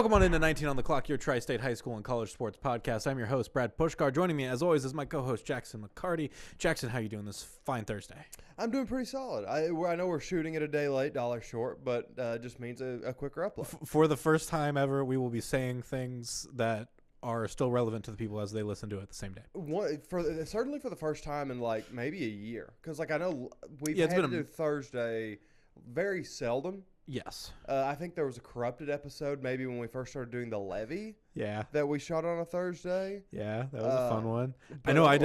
Welcome on into 19 on the Clock, your Tri-State High School and College Sports Podcast. I'm your host, Brad Pushkar. Joining me, as always, is my co-host, Jackson McCarty. Jackson, how you doing this fine Thursday? I'm doing pretty solid. I know we're shooting it a day late, dollar short, but just means a quicker upload. For the first time ever, we will be saying things that are still relevant to the people as they listen to it the same day. Certainly for the first time in like maybe a year, because like I know we've had to do Thursday very seldom. Yes. I think there was a corrupted episode maybe when we first started doing the levy. Yeah. That we shot on a Thursday. Yeah, that was a fun one. I know I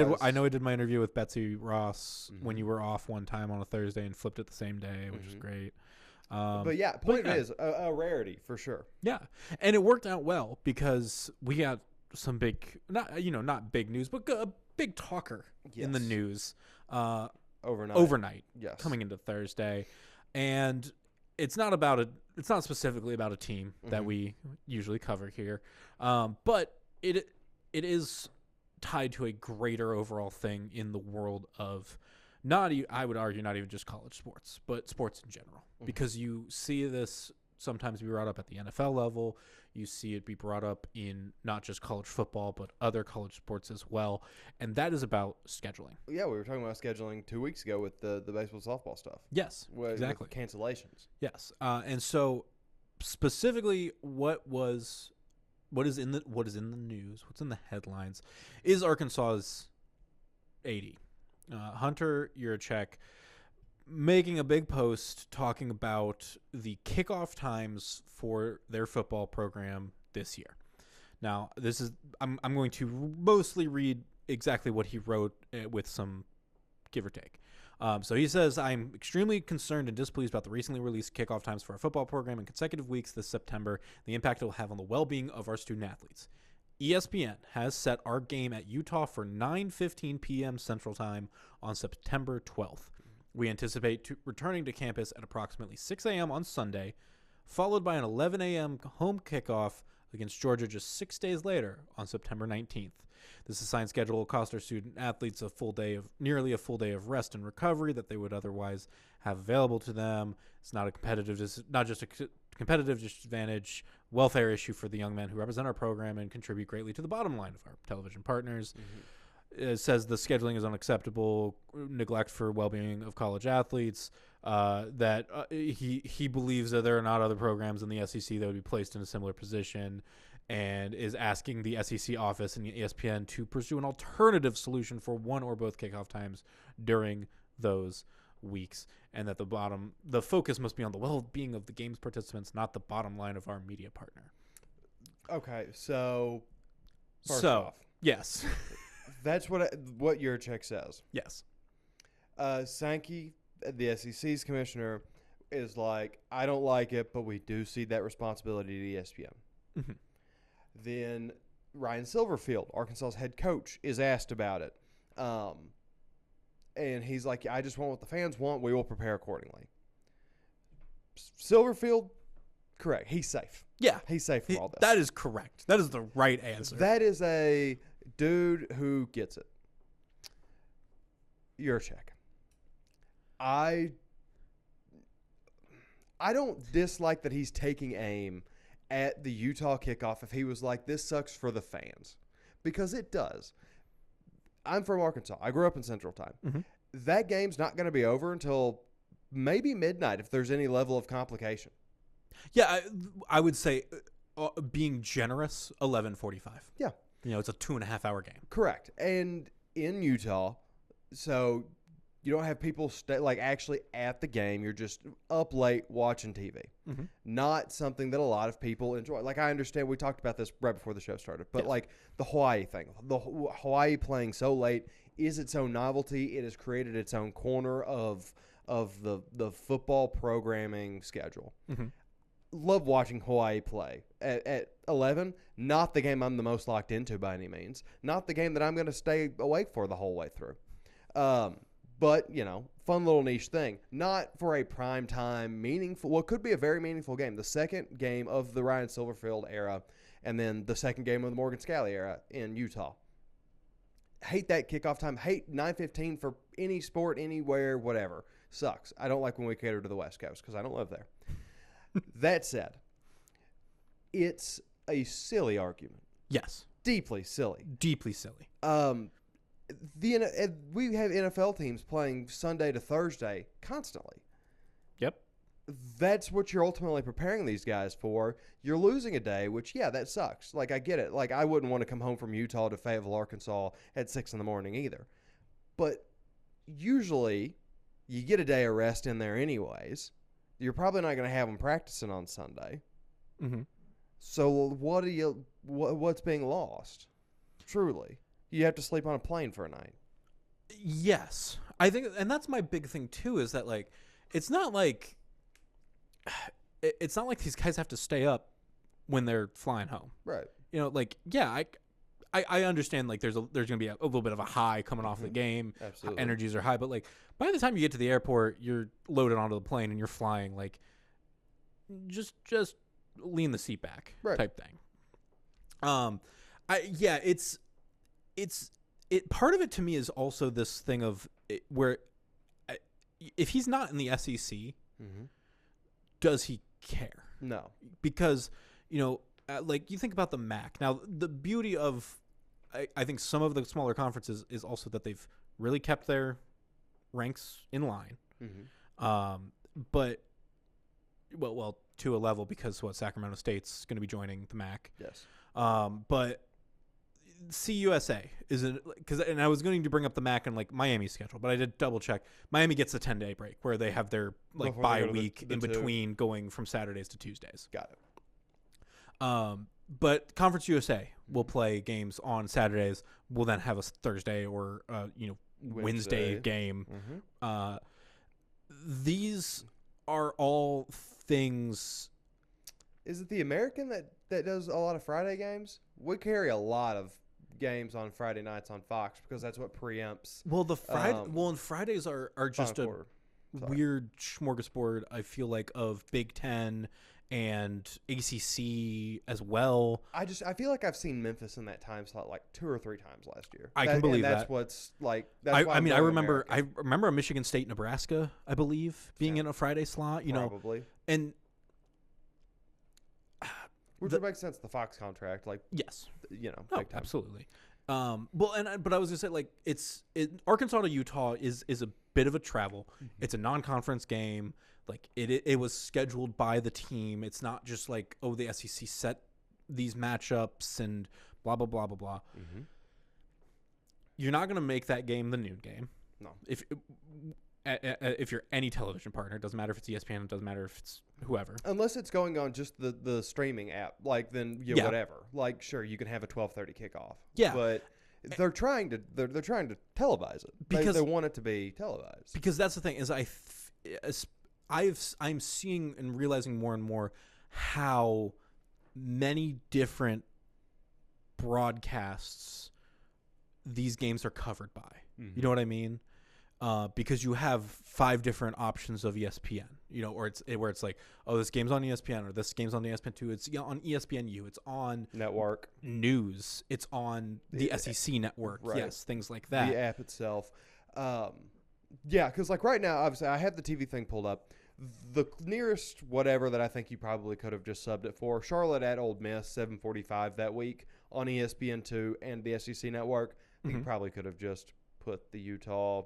did my interview with Betsy Ross when you were off one time on a Thursday and flipped it the same day, which was great. But yeah, point is a rarity for sure. Yeah, and it worked out well because we got some big, not big news, but a big talker in the news overnight. Yes. Coming into Thursday, and it's not specifically about a team that we usually cover here, but it is tied to a greater overall thing in the world of I would argue not even just college sports, but sports in general, because you see this sometimes be brought up at the NFL level. You see it be brought up in not just college football, but other college sports as well. And that is about scheduling. Yeah, we were talking about scheduling 2 weeks ago with the baseball softball stuff. Yes, exactly. With cancellations. Yes. And so specifically what is in the news, what's in the headlines, is Arkansas's AD. Hunter Yurachek making a big post talking about the kickoff times for their football program this year. Now, I'm going to mostly read exactly what he wrote with some give or take. So he says, I'm extremely concerned and displeased about the recently released kickoff times for our football program in consecutive weeks this September, the impact it will have on the well-being of our student athletes. ESPN has set our game at Utah for 9:15 p.m. Central Time on September 12th. We anticipate returning to campus at approximately 6 a.m. on Sunday, followed by an 11 a.m. home kickoff against Georgia just 6 days later on September 19th. This assigned schedule will cost our student athletes nearly a full day of rest and recovery that they would otherwise have available to them. It's not just a competitive disadvantage, welfare issue for the young men who represent our program and contribute greatly to the bottom line of our television partners. It says the scheduling is unacceptable, neglect for well-being of college athletes, that he believes that there are not other programs in the SEC that would be placed in a similar position, and is asking the SEC office and the ESPN to pursue an alternative solution for one or both kickoff times during those weeks, and that the focus must be on the well-being of the game's participants, not the bottom line of our media partner. Okay, so first off, yes. That's what Yurachek says. Yes. Sankey, the SEC's commissioner, is like, I don't like it, but we do see that responsibility to ESPN. Mm-hmm. Then Ryan Silverfield, Arkansas's head coach, is asked about it. And he's like, I just want what the fans want. We will prepare accordingly. Silverfield, correct. He's safe. Yeah. He's safe from all this. That is correct. That is the right answer. That is a dude who gets it. Yurachek. I don't dislike that he's taking aim at the Utah kickoff if he was like, this sucks for the fans. Because it does. I'm from Arkansas. I grew up in Central Time. Mm-hmm. That game's not going to be over until maybe midnight if there's any level of complication. Yeah, I would say, being generous, 11:45. Yeah. It's a 2.5-hour game. Correct. And in Utah, so you don't have people actually at the game. You're just up late watching TV. Mm-hmm. Not something that a lot of people enjoy. Like, I understand, we talked about this right before the show started, but like the Hawaii thing, the Hawaii playing so late is its own novelty. It has created its own corner of the football programming schedule. Mm-hmm. Love watching Hawaii play at 11. Not the game I'm the most locked into by any means. Not the game that I'm going to stay awake for the whole way through. But, fun little niche thing. Not for a prime time, meaningful, what could be a very meaningful game. The second game of the Ryan Silverfield era, and then the second game of the Morgan Scalley era in Utah. Hate that kickoff time. Hate 9:15 for any sport, anywhere, whatever. Sucks. I don't like when we cater to the West Coast because I don't live there. That said, it's a silly argument. Yes. Deeply silly. Deeply silly. We have NFL teams playing Sunday to Thursday constantly. Yep. That's what you're ultimately preparing these guys for. You're losing a day, which, yeah, that sucks. Like, I get it. Like, I wouldn't want to come home from Utah to Fayetteville, Arkansas at 6 in the morning either. But usually you get a day of rest in there anyways. You're probably not going to have them practicing on Sunday. Mm-hmm. So what's being lost? Truly. You have to sleep on a plane for a night. Yes. I think, and that's my big thing too, is that, like, it's not like these guys have to stay up when they're flying home. Right. You know, like, yeah, I understand, like, there's going to be a little bit of a high coming off the game. Absolutely. Energies are high, but, like, by the time you get to the airport, you're loaded onto the plane and you're flying. Like, just lean the seat back, right, type thing. It's part of it to me is also this thing of where if he's not in the SEC, does he care? No, because like you think about the MAC. Now the beauty of I think some of the smaller conferences is also that they've really kept their ranks in line. But well to a level, because Sacramento State's going to be joining the MAC. Yes. But CUSA isn't, and I was going to bring up the MAC and like Miami's schedule, but I did double check. Miami gets a 10-day break where they have their like bye week in between going from Saturdays to Tuesdays. Got it. But Conference USA will play games on Saturdays. We'll then have a Thursday or Wednesday game. These are all things. Is it the American that does a lot of Friday games? We carry a lot of games on Friday nights on Fox because that's what preempts. Well, and Fridays are just a weird smorgasbord, I feel like, of Big Ten and ACC as well. I feel like I've seen Memphis in that time slot like 2 or 3 times last year. I can believe that's that. What's like. I remember a Michigan State, Nebraska, I believe, being in a Friday slot. Probably. And which would make sense. The Fox contract, like, yes, big time. Absolutely. But I was gonna say, like, Arkansas to Utah is a bit of a travel. It's a non-conference game. Like it was scheduled by the team. It's not just like, oh, the SEC set these matchups and blah blah blah blah blah. You're not gonna make that game the noon game. No. If you're any television partner, it doesn't matter if it's ESPN, it doesn't matter if it's whoever. Unless it's going on just the streaming app, like then whatever. Like sure, you can have a 12:30 kickoff. Yeah, but they're trying to televise it because they want it to be televised. Because that's the thing is I'm seeing and realizing more and more how many different broadcasts these games are covered by. You know what I mean? Because you have 5 different options of ESPN, or where it's like, oh, this game's on ESPN, or this game's on ESPN2. It's on ESPNU. It's on network news. It's on the SEC network. Right. Yes, things like that. The app itself. Yeah, because like right now, obviously, I have the TV thing pulled up. The nearest whatever that I think you probably could have just subbed it for, Charlotte at Ole Miss, 7:45 that week on ESPN2 and the SEC network. You probably could have just put the Utah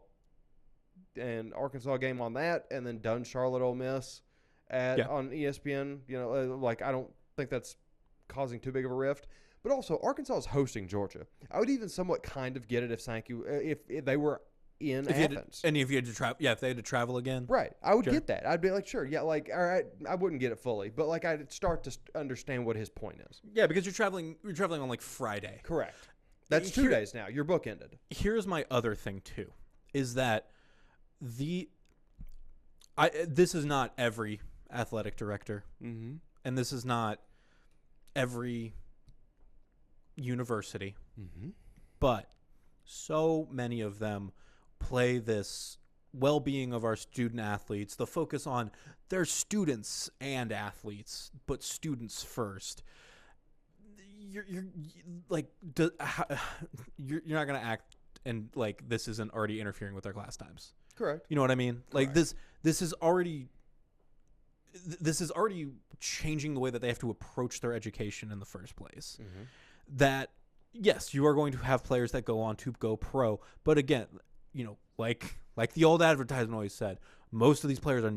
and Arkansas game on that, and then done Charlotte Ole Miss on ESPN. Like I don't think that's causing too big of a rift. But also, Arkansas is hosting Georgia. I would even somewhat kind of get it if they were in Athens. If you had to travel, if they had to travel again, right? I would get that. I'd be like, sure, yeah, like all right. I wouldn't get it fully, but like I'd start to understand what his point is. Yeah, because you're traveling on like Friday. Correct. That's 2 days now. You're bookended. Here's my other thing too, is that this is not every athletic director, and this is not every university, but so many of them play this well-being of our student athletes, the focus on their students and athletes, but students first. You're not going to act and like this isn't already interfering with their class times. Correct. You know what I mean? Correct. Like this is already this is already changing the way that they have to approach their education in the first place. Mm-hmm. That, yes, you are going to have players that go on to go pro, but again, like the old advertisement always said, most of these players are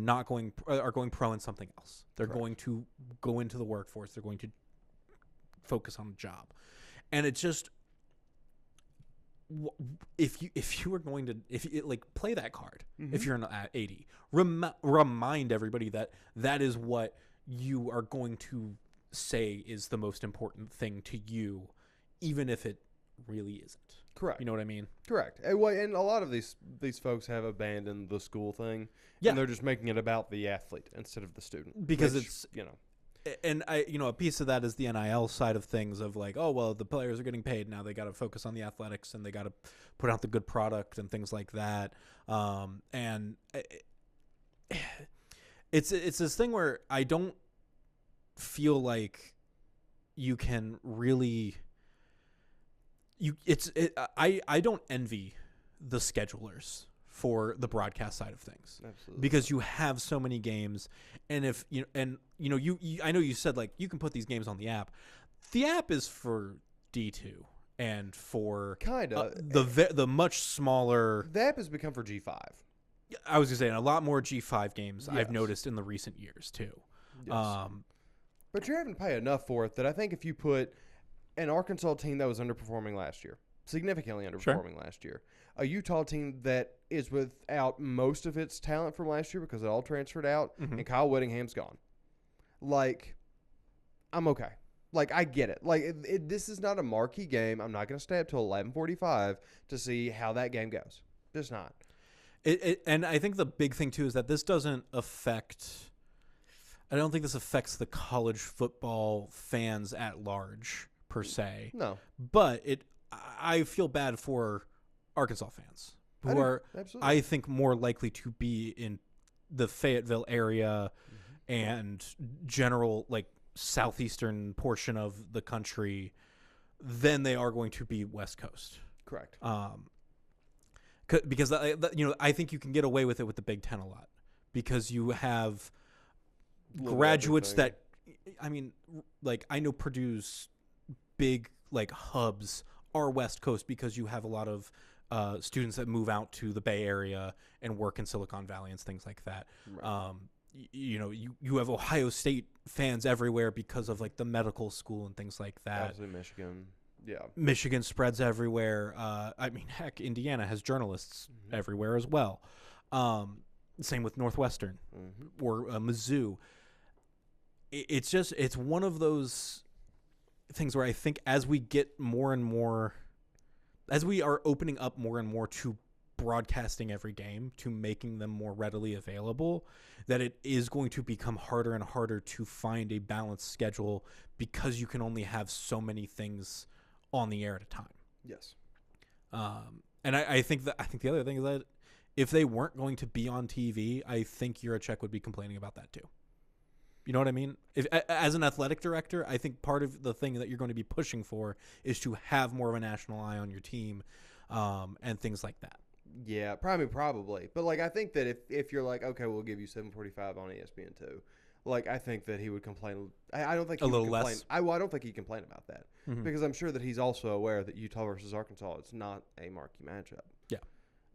going pro in something else. They're Correct. going to go into the workforce. They're going to focus on the job, and it's just, if you were going to play that card, Mm-hmm. if you're an 80, remind everybody that is what you are going to say is the most important thing to you, even if it really isn't. Correct. You know what I mean? Correct. And a lot of these folks have abandoned the school thing. Yeah. And they're just making it about the athlete instead of the student. Because which, it's, and a piece of that is the NIL side of things of like, oh, well, the players are getting paid. Now they got to focus on the athletics and they got to put out the good product and things like that. And it's this thing where I don't feel like you can really, I don't envy the schedulers for the broadcast side of things. Absolutely. Because you have so many games, and if you I know you said like you can put these games on the app. The app is for D2 and for kind of the much smaller. the app has become for G5. I was gonna say a lot more G5 games Yes. I've noticed in the recent years too. Yes. But you're having to pay enough for it that I think if you put an Arkansas team that was underperforming last year, significantly underperforming last year, a Utah team that is without most of its talent from last year because it all transferred out, Mhm. and Kyle Whittingham's gone. Like, I'm okay. Like, I get it. Like, this is not a marquee game. I'm not going to stay up till 11:45 to see how that game goes. Just not. And I think the big thing too is that this doesn't affect. I don't think this affects the college football fans at large per se. No. But I feel bad for Arkansas fans who are, Absolutely. I think, more likely to be in the Fayetteville area and general like southeastern portion of the country than they are going to be West Coast. Correct. Because I think you can get away with it with the Big Ten a lot because you have graduates that, I mean, like I know Purdue's big like hubs are West Coast because you have a lot of students that move out to the Bay Area and work in Silicon Valley and things like that. Right. You have Ohio State fans everywhere because of like the medical school and things like that. Absolutely, Michigan. Yeah. Michigan spreads everywhere. I mean, heck, Indiana has journalists everywhere as well. Same with Northwestern or Mizzou. It's one of those things where I think as we get more and more, as we are opening up more and more to broadcasting every game, to making them more readily available, that it is going to become harder and harder to find a balanced schedule because you can only have so many things on the air at a time. Yes. And I think the other thing is that if they weren't going to be on TV, I think Yurachek would be complaining about that too. You know what I mean? As an athletic director, I think part of the thing that you're going to be pushing for is to have more of a national eye on your team, and things like that. Yeah, probably. But like, I think that if you're like, okay, we'll give you 7:45 on ESPN too, like I think that he would complain. I don't think he A little would complain. less. I don't think he'd complain about that because I'm sure that he's also aware that Utah versus Arkansas is not a marquee matchup. Yeah.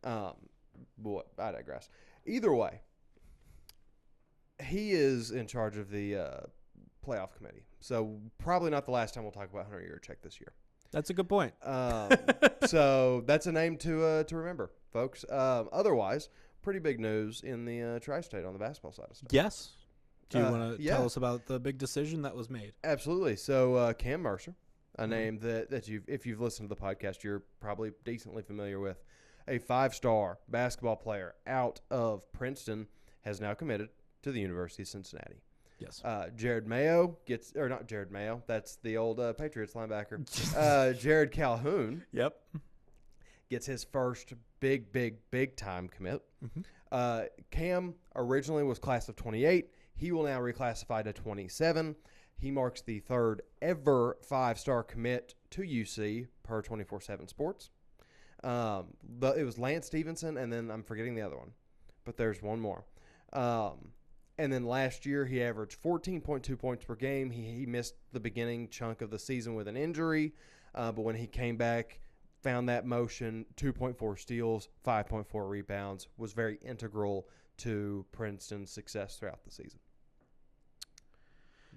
But I digress. Either way, he is in charge of the playoff committee, so probably not the last time we'll talk about Hunter Yurachek this year. That's a good point. So that's a name to remember, folks. Otherwise, pretty big news in the tri-state on the basketball side of stuff. Yes. Do you want to yeah. tell us about the big decision that was made? Absolutely. So Cam Mercer, a name that if you've listened to the podcast, you're probably decently familiar with, a 5-star basketball player out of Princeton, has now committed to the University of Cincinnati. Yes. Jared Mayo not Jared Mayo, that's the old Patriots linebacker. Jared Calhoun. Yep. Gets his first big time commit. Cam originally was class of 28. He will now reclassify to 27. He marks the third ever 5-star commit to UC per 24/7 Sports. It was Lance Stevenson, and then I'm forgetting the other one, but there's one more. And then last year, he averaged 14.2 points per game. He missed the beginning chunk of the season with an injury. But when he came back, found that motion, 2.4 steals, 5.4 rebounds, was very integral to Princeton's success throughout the season.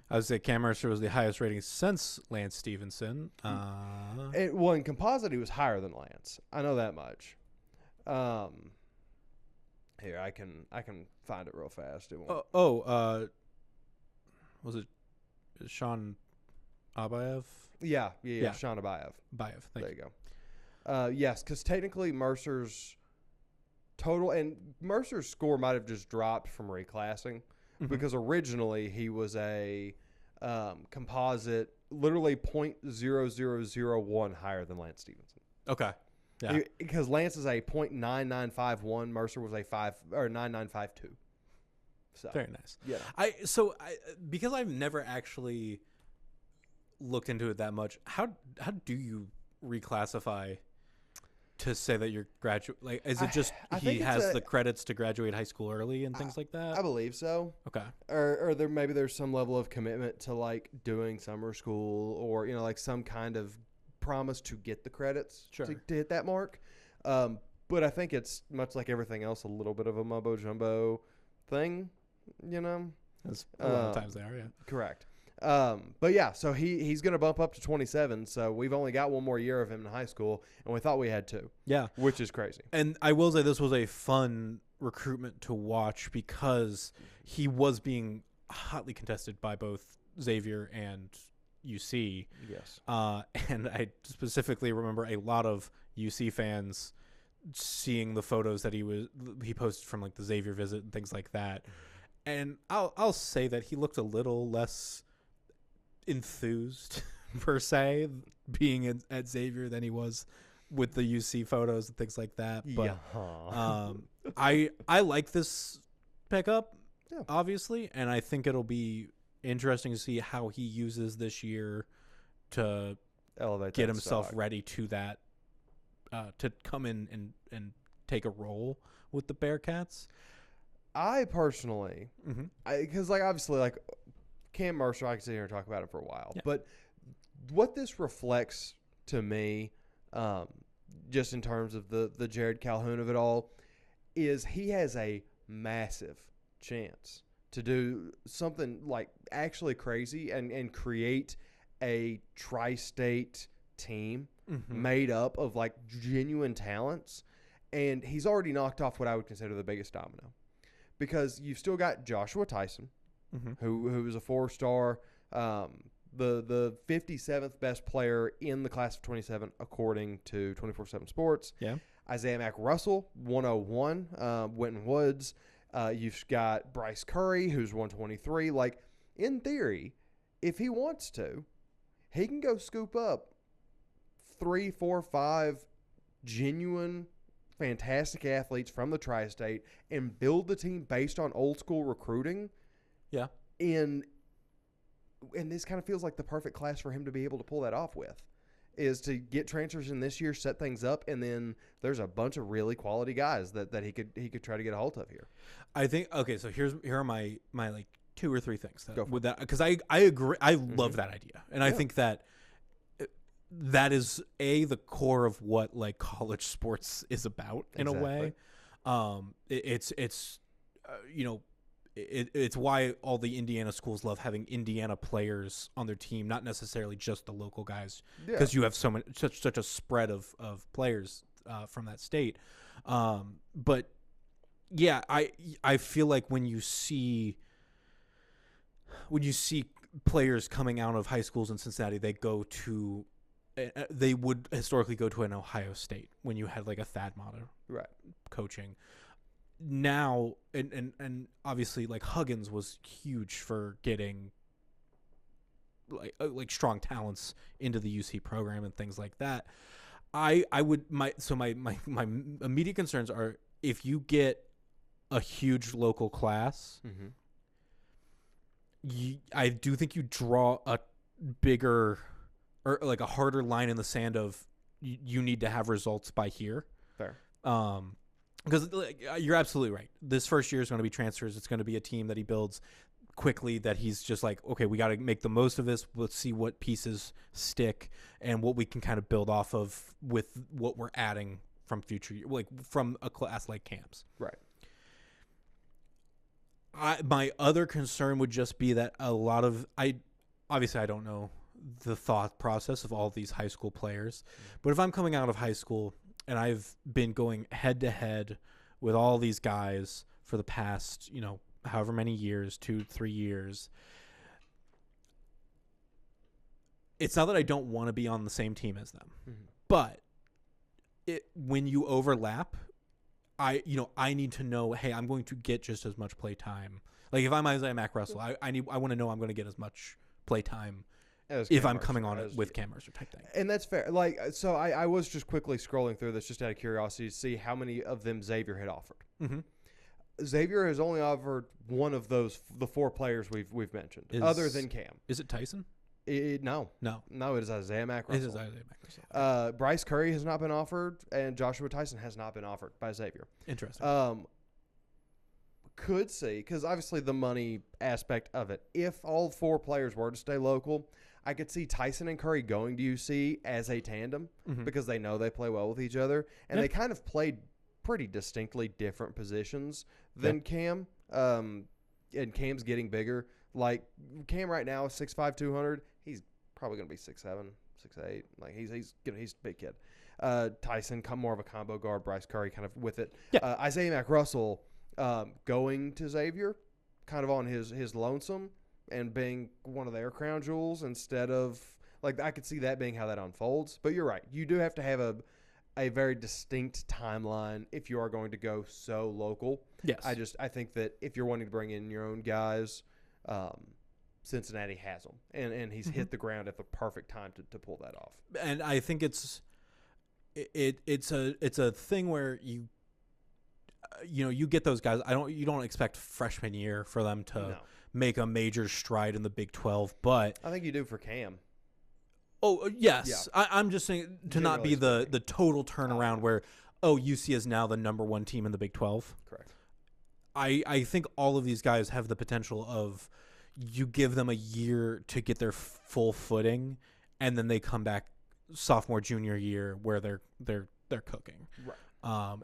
I would say Cam Mercer was the highest rating since Lance Stevenson. In composite, he was higher than Lance. I know that much. Here, I can find it real fast. It won't. Was it Sean Abayev? Yeah. Sean Abayev. There you go. Yes, because technically Mercer's total, and Mercer's score might have just dropped from reclassing, because originally he was a composite, literally .00001 higher than Lance Stevenson. Okay. Yeah. Because Lance is a .9951, Mercer was a 9952. So very nice. Yeah. Because I've never actually looked into it that much. How do you reclassify to say that you're graduate? Like, is it just he has the credits to graduate high school early and things like that? I believe so. Okay. Or there's some level of commitment to like doing summer school, or like some kind of promise to get the credits to hit that mark. But I think it's much like everything else, a little bit of a mumbo jumbo thing. That's a lot of times they are. Yeah. Correct. But yeah, so he's going to bump up to 27. So we've only got one more year of him in high school, and we thought we had 2. Yeah. Which is crazy. And I will say this was a fun recruitment to watch because he was being hotly contested by both Xavier and UC. Yes. And I specifically remember a lot of UC fans seeing the photos that he posted from like the Xavier visit and things like that. And I'll say that he looked a little less enthused per se being at Xavier than he was with the UC photos and things like that. But I like this pickup, obviously, and I think it'll be interesting to see how he uses this year to get himself ready to that, to come in and take a role with the Bearcats. I personally, because obviously Cam Mercer, I can sit here and talk about it for a while, but what this reflects to me, just in terms of the Jared Calhoun of it all, is he has a massive chance to do something like actually crazy and create a tri-state team made up of like genuine talents. And he's already knocked off what I would consider the biggest domino, because you've still got Joshua Tyson, who is a 4-star, the 57th best player in the class of 27 according to 24/7 Sports. Yeah. Isaiah Mack Russell, 101. Winton Woods. You've got Bryce Curry, who's 123. Like, in theory, if he wants to, he can go scoop up 3, 4, 5 genuine, fantastic athletes from the tri-state and build the team based on old school recruiting. Yeah. And this kind of feels like the perfect class for him to be able to pull that off with, is to get transfers in this year, set things up, and then there's a bunch of really quality guys that he could try to get a hold of here. I think so here are my like 2 or 3 things with that, because I agree. I love that idea, and I think that is the core of what like college sports is about in a way. It's it's why all the Indiana schools love having Indiana players on their team, not necessarily just the local guys, because you have such a spread of players from that state. But yeah, I feel like when you see players coming out of high schools in Cincinnati, they would historically go to an Ohio State when you had like a Thad Matta coaching. Now, and obviously, like Huggins was huge for getting like strong talents into the UC program and things like that. My immediate concerns are, if you get a huge local class, I do think you draw a bigger or like a harder line in the sand of you need to have results by here. Fair. because you're absolutely right. This first year is going to be transfers. It's going to be a team that he builds quickly, that he's just like, okay, we got to make the most of this. Let's see what pieces stick and what we can kind of build off of with what we're adding from future, like from a class like Cam's. Right. My other concern would just be that a lot of obviously I don't know the thought process of all these high school players, but if I'm coming out of high school and I've been going head to head with all these guys for the past, however many years, 2-3 years, it's not that I don't want to be on the same team as them, but when you overlap, I need to know, hey, I'm going to get just as much play time. Like if I'm Isaiah Mack Russell, I want to know I'm going to get as much play time if I'm coming on it with Cam Mercer type thing. And that's fair. Like, so I was just quickly scrolling through this just out of curiosity to see how many of them Xavier had offered. Mm-hmm. Xavier has only offered one of the 4 players we've mentioned, other than Cam. Is it Tyson? No, it is Isaiah Mack Russell. It is Isaiah Mack Russell. Bryce Curry has not been offered, and Joshua Tyson has not been offered by Xavier. Interesting. Could see, because obviously the money aspect of it. If all 4 players were to stay local, I could see Tyson and Curry going to UC as a tandem because they know they play well with each other, and they kind of played pretty distinctly different positions than Cam. And Cam's getting bigger. Like Cam right now is 6'5", 200. He's probably going to be 6'7", 6'8". Like he's a big kid. Tyson, more of a combo guard. Bryce Curry kind of with it. Yeah. Isaiah Mack Russell going to Xavier, kind of on his lonesome and being one of their crown jewels instead of like I could see that being how that unfolds. But you're right. You do have to have a very distinct timeline if you are going to go so local. Yes. I think that if you're wanting to bring in your own guys, Cincinnati has them, and he's hit the ground at the perfect time to pull that off. And I think it's a thing where you get those guys. You don't expect freshman year for them to make a major stride in the Big 12, but I think you do for Cam. Oh yes, yeah. I'm just saying to not be the total turnaround where UC is now the number 1 team in the Big 12. Correct. I think all of these guys have the potential of you give them a year to get their full footing, and then they come back sophomore junior year where they're cooking. Right.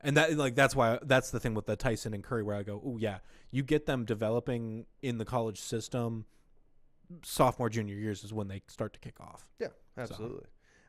And that's the thing with the Tyson and Curry where I go, oh yeah, you get them developing in the college system. Sophomore junior years is when they start to kick off. Yeah, absolutely.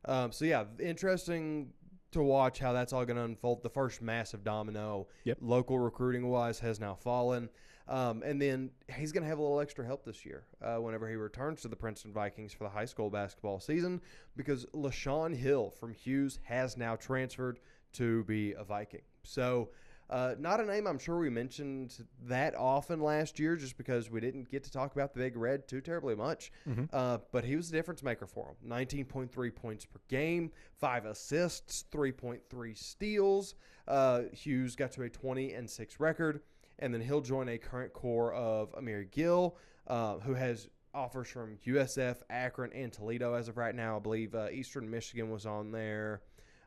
So yeah, interesting to watch how that's all going to unfold. The first massive domino, local recruiting wise, has now fallen. And then he's going to have a little extra help this year whenever he returns to the Princeton Vikings for the high school basketball season, because LaShawn Hill from Hughes has now transferred to be a Viking. So not a name I'm sure we mentioned that often last year just because we didn't get to talk about the Big Red too terribly much. But he was a difference maker for him. 19.3 points per game, 5 assists, 3.3 steals. Hughes got to a 20-6 record. And then he'll join a current core of Amir Gill, who has offers from USF, Akron, and Toledo as of right now. I believe Eastern Michigan was on there.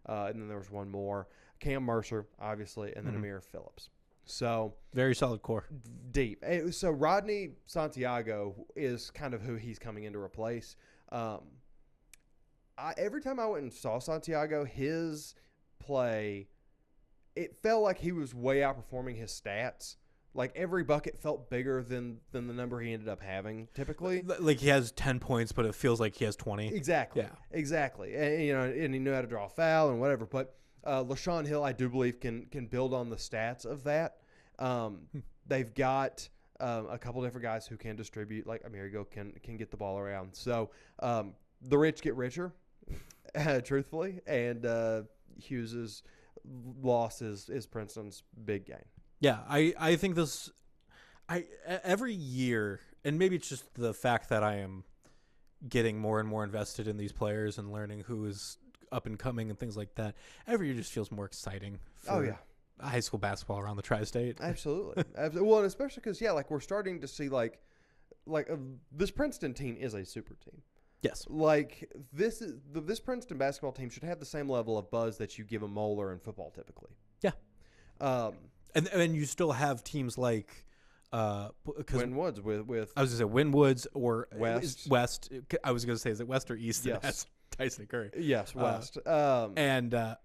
And then there was one more. Cam Mercer, obviously, and then Amir Phillips. So very solid core. Deep. So Rodney Santiago is kind of who he's coming in to replace. Every time I went and saw Santiago, his play, it felt like he was way outperforming his stats. Like every bucket felt bigger than the number he ended up having typically. Like he has 10 points, but it feels like he has 20. Exactly. Yeah. Exactly. And he knew how to draw a foul and whatever. But LaShawn Hill, I do believe, can build on the stats of that. They've got a couple different guys who can distribute, like Amerigo can get the ball around. So the rich get richer, truthfully. And Hughes's loss is Princeton's big gain. Yeah, I think every year, and maybe it's just the fact that I am getting more and more invested in these players and learning who is up and coming and things like that. Every year just feels more exciting for high school basketball around the tri-state. Absolutely. Well, and especially because, like we're starting to see this Princeton team is a super team. Yes. Like this Princeton basketball team should have the same level of buzz that you give a Moeller in football typically. Yeah. And you still have teams like Winwoods with I was going to say Winwoods or West. West. I was going to say, is it West or East? Yes. That's Tyson Curry. Yes, West. And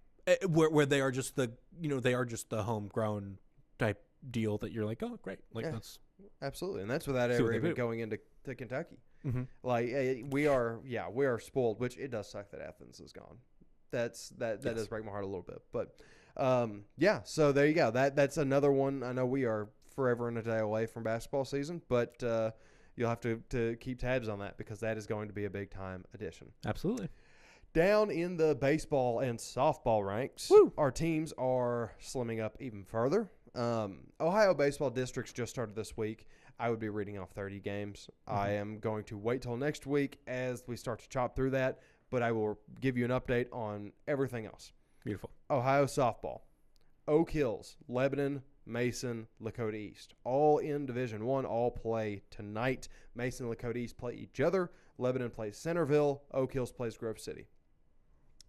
where they are just the homegrown type deal that you're like, oh, great. Like that's absolutely. And that's without ever even going into Kentucky. Mm-hmm. Like we are spoiled, which it does suck that Athens is gone. That does break my heart a little bit. But so there you go. That's another one. I know we are forever and a day away from basketball season, but you'll have to keep tabs on that because that is going to be a big time addition. Absolutely. Down in the baseball and softball ranks, Woo! Our teams are slimming up even further. Ohio baseball districts just started this week. I would be reading off 30 games. Mm-hmm. I am going to wait till next week as we start to chop through that, but I will give you an update on everything else. Beautiful. Ohio softball, Oak Hills, Lebanon, Mason, Lakota East. All in Division I, all play tonight. Mason and Lakota East play each other. Lebanon plays Centerville. Oak Hills plays Grove City.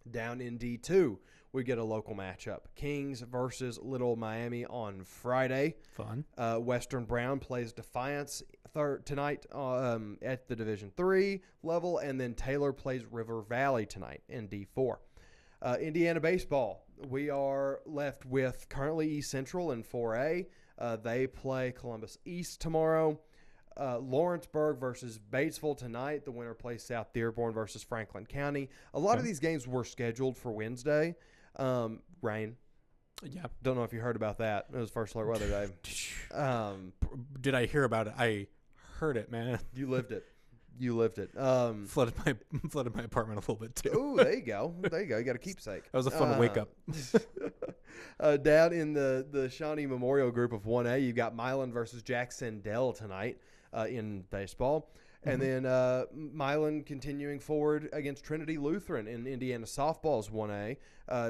Down in D2, we get a local matchup. Kings versus Little Miami on Friday. Fun. Western Brown plays Defiance tonight at the Division III level, and then Taylor plays River Valley tonight in D4. Indiana baseball, we are left with currently East Central in 4A. They play Columbus East tomorrow. Lawrenceburg versus Batesville tonight. The winner plays South Dearborn versus Franklin County. A lot of these games were scheduled for Wednesday. Rain. Yeah. Don't know if you heard about that. It was first alert weather day. Did I hear about it? I heard it, man. You lived it. Flooded my apartment a little bit too. Oh, there you go. You got a keepsake. That was a fun wake up. Down in the Shawnee Memorial Group of 1A, you've got Milan versus Jacksonville tonight in baseball. And then Milan continuing forward against Trinity Lutheran in Indiana softball's 1A.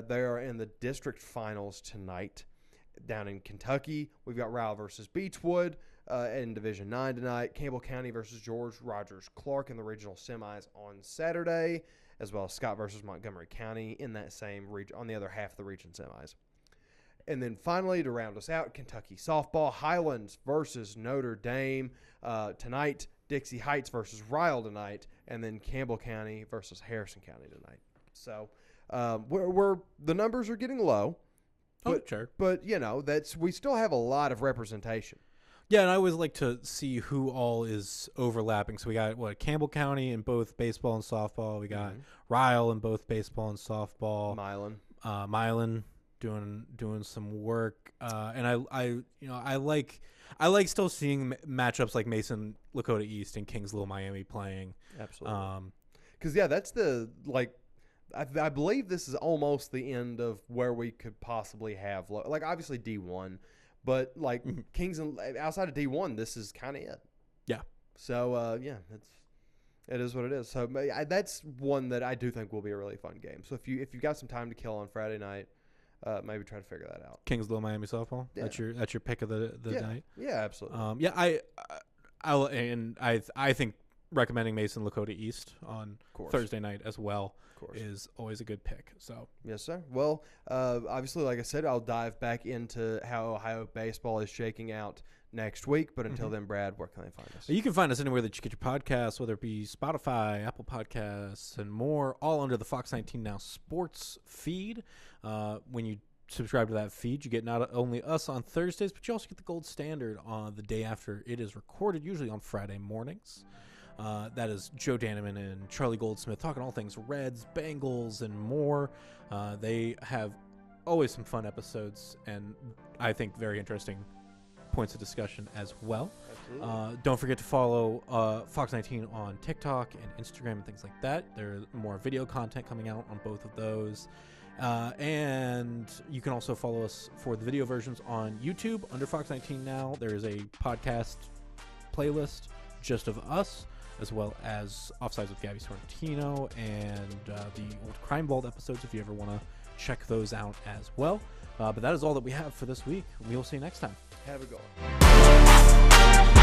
They are in the district finals tonight. Down in Kentucky, we've got Ryle versus Beechwood in Division 9 tonight. Campbell County versus George Rogers Clark in the regional semis on Saturday, as well as Scott versus Montgomery County in that same region on the other half of the region semis. And then finally, to round us out, Kentucky softball, Highlands versus Notre Dame tonight. Dixie Heights versus Ryle tonight, and then Campbell County versus Harrison County tonight. So we're the numbers are getting low, but sure. But we still have a lot of representation. Yeah, and I always like to see who all is overlapping. So we got Campbell County in both baseball and softball. We got Ryle in both baseball and softball. Milan doing some work, and I like still seeing matchups like Mason, Lakota East, and Kings Little Miami playing. Absolutely. Because that's I believe this is almost the end of where we could possibly have obviously D1, but Kings and outside of D1, this is kind of it. Yeah. So it is what it is. So that's one that I do think will be a really fun game. So if you've got some time to kill on Friday night. Maybe try to figure that out. Kings Little Miami softball. Yeah. That's your pick of the night. Yeah, absolutely. I think recommending Mason Lakota East on Thursday night as well is always a good pick. So yes, sir. Well, obviously, like I said, I'll dive back into how Ohio baseball is shaking out next week. But until then, Brad, where can they find us? You can find us anywhere that you get your podcasts, whether it be Spotify, Apple Podcasts, and more, all under the FOX19 NOW Sports feed. When you subscribe to that feed, you get not only us on Thursdays, but you also get the gold standard on the day after it is recorded, usually on Friday mornings. That is Joe Danneman and Charlie Goldsmith talking all things Reds, Bengals, and more. They have always some fun episodes, and I think very interesting points of discussion as well. Don't forget to follow Fox19 on TikTok and Instagram and things like that. There's more video content coming out on both of those. And you can also follow us for the video versions on YouTube under Fox19 Now. There is a podcast playlist just of us, as well as Offsides with Gabby Sorrentino and the old Crime Vault episodes if you ever want to check those out as well. But that is all that we have for this week. We will see you next time. Have a good one.